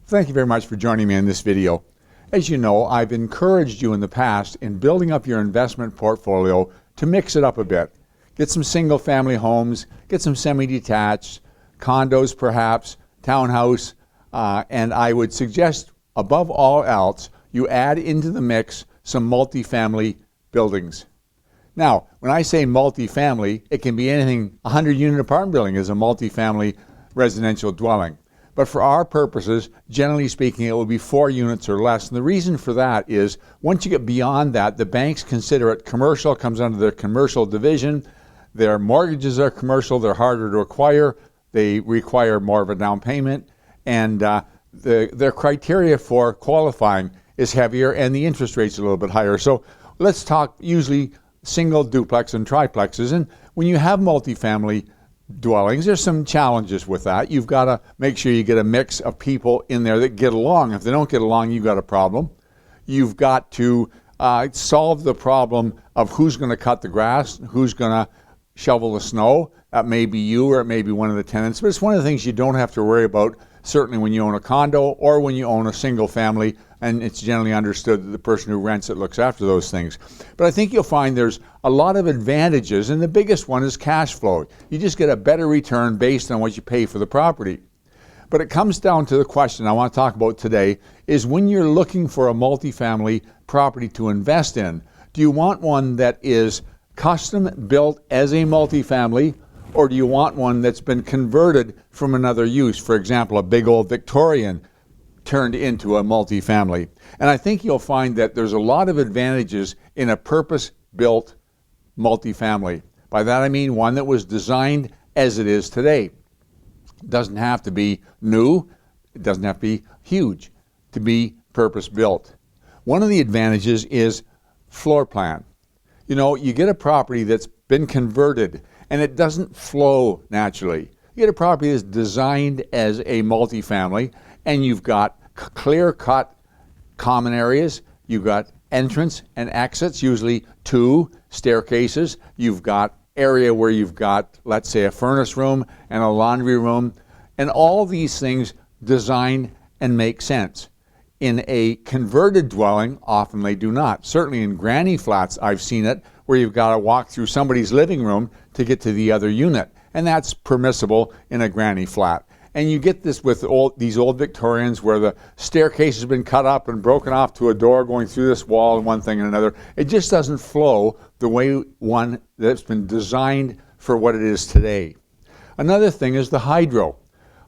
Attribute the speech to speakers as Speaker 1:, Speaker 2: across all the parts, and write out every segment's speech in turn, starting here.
Speaker 1: Thank you very much for joining me in this video. As you know, I've encouraged you in the past in building up your investment portfolio to mix it up a bit. Get some single family homes, get some semi-detached, condos perhaps, townhouse, and I would suggest above all else, you add into the mix some multifamily buildings. Now, when I say multifamily, it can be anything. A 100-unit apartment building is a multifamily residential dwelling. But for our purposes, generally speaking, it will be 4 units or less. And the reason for that is once you get beyond that, the banks consider it commercial, comes under their commercial division. Their mortgages are commercial, they're harder to acquire, they require more of a down payment, and their criteria for qualifying is heavier and the interest rate's a little bit higher. So let's talk usually single, duplex, and triplexes. And when you have multifamily dwellings, there's some challenges with that. You've got to make sure you get a mix of people in there that get along. If they don't get along, you've got a problem. You've got to solve the problem of who's going to cut the grass, who's going to shovel the snow. That may be you or it may be one of the tenants, but it's one of the things you don't have to worry about, certainly when you own a condo or when you own a single family, and it's generally understood that the person who rents it looks after those things. But I think you'll find there's a lot of advantages, and the biggest one is cash flow. You just get a better return based on what you pay for the property. But it comes down to the question I want to talk about today is when you're looking for a multifamily property to invest in, do you want one that is custom built as a multifamily, or do you want one that's been converted from another use? For example, a big old Victorian turned into a multifamily. And I think you'll find that there's a lot of advantages in a purpose-built multifamily. By that I mean one that was designed as it is today. It doesn't have to be new, it doesn't have to be huge to be purpose-built. One of the advantages is floor plan. You know, you get a property that's been converted and it doesn't flow naturally. You get a property that's designed as a multifamily and you've got clear-cut common areas, you've got entrance and exits, usually 2 staircases, you've got area where you've got, let's say, a furnace room and a laundry room, and all these things design and make sense. In a converted dwelling, often they do not. Certainly in granny flats, I've seen it, where you've got to walk through somebody's living room to get to the other unit, and that's permissible in a granny flat. And you get this with these old Victorians where the staircase has been cut up and broken off to a door going through this wall and one thing and another. It just doesn't flow the way one that's been designed for what it is today. Another thing is the hydro.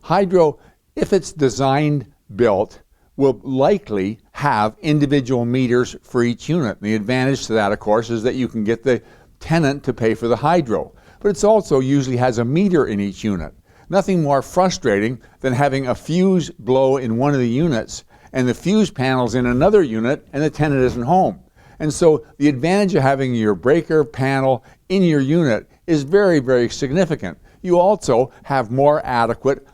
Speaker 1: Hydro, if it's designed built, will likely have individual meters for each unit. And the advantage to that, of course, is that you can get the tenant to pay for the hydro. But it also usually has a meter in each unit. Nothing more frustrating than having a fuse blow in one of the units and the fuse panel's in another unit and the tenant isn't home. And so the advantage of having your breaker panel in your unit is very, very significant. You also have more adequate,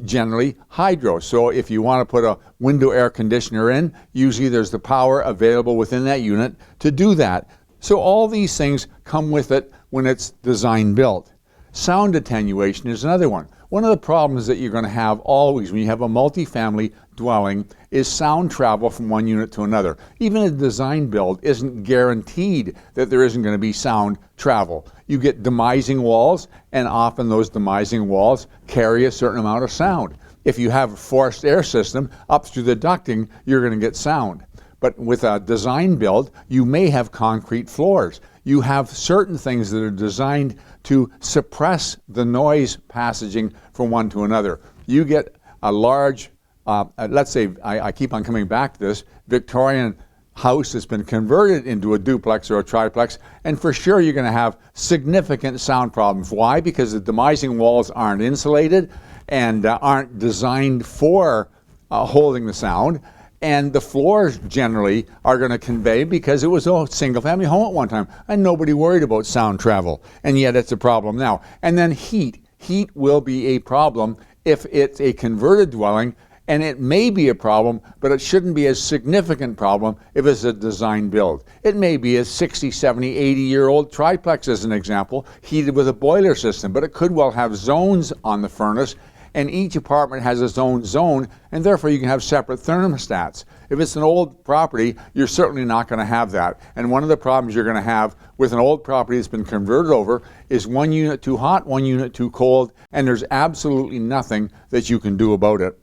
Speaker 1: generally, hydro. So if you want to put a window air conditioner in, usually there's the power available within that unit to do that. So all these things come with it when it's design built. Sound attenuation is another one. One of the problems that you're going to have always when you have a multifamily dwelling is sound travel from one unit to another. Even a design build isn't guaranteed that there isn't going to be sound travel. You get demising walls, and often those demising walls carry a certain amount of sound. If you have a forced air system up through the ducting, you're going to get sound. But with a design build, you may have concrete floors. You have certain things that are designed to suppress the noise passaging from one to another. You get a large, let's say, I keep on coming back to this, Victorian house that's been converted into a duplex or a triplex, and for sure you're going to have significant sound problems. Why? Because the demising walls aren't insulated and aren't designed for holding the sound. And the floors generally are going to convey, because it was a single-family home at one time, and nobody worried about sound travel, and yet it's a problem now. And then heat. Heat will be a problem if it's a converted dwelling, and it may be a problem, but it shouldn't be a significant problem if it's a design build. It may be a 60, 70, 80-year-old triplex, as an example, heated with a boiler system, but it could well have zones on the furnace and each apartment has its own zone, and therefore you can have separate thermostats. If it's an old property, you're certainly not going to have that. And one of the problems you're going to have with an old property that's been converted over is one unit too hot, one unit too cold, and there's absolutely nothing that you can do about it.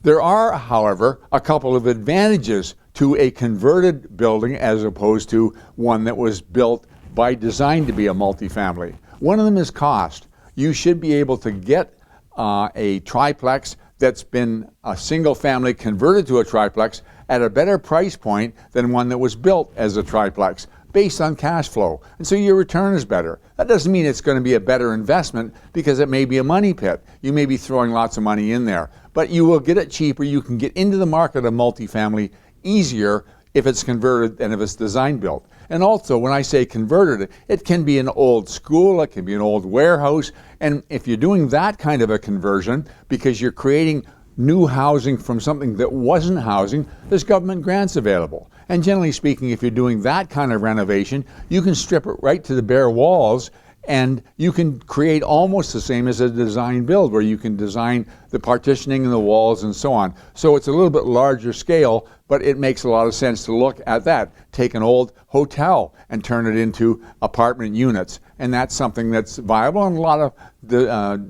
Speaker 1: There are, however, a couple of advantages to a converted building as opposed to one that was built by design to be a multifamily. One of them is cost. You should be able to get a triplex that's been a single family converted to a triplex at a better price point than one that was built as a triplex based on cash flow. And so your return is better. That doesn't mean it's going to be a better investment because it may be a money pit. You may be throwing lots of money in there, but you will get it cheaper. You can get into the market of multifamily easier if it's converted than if it's design built. And also, when I say converted, it can be an old school, it can be an old warehouse, and if you're doing that kind of a conversion because you're creating new housing from something that wasn't housing, there's government grants available. And generally speaking, if you're doing that kind of renovation, you can strip it right to the bare walls, and you can create almost the same as a design build, where you can design the partitioning and the walls and so on. So it's a little bit larger scale, but it makes a lot of sense to look at that. Take an old hotel and turn it into apartment units. And that's something that's viable, and a lot of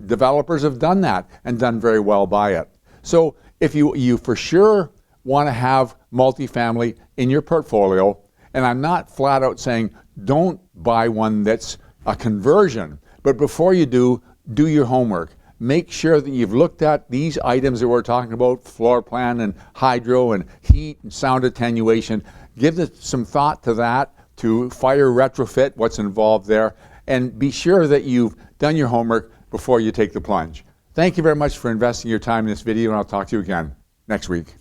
Speaker 1: developers have done that and done very well by it. So if you for sure want to have multifamily in your portfolio, and I'm not flat out saying don't buy one that's a conversion, but before you do your homework. Make sure that you've looked at these items that we're talking about, floor plan and hydro and heat and sound attenuation. Give some thought to that, to fire retrofit, what's involved there, and be sure that you've done your homework before you take the plunge. Thank you very much for investing your time in this video, and I'll talk to you again next week.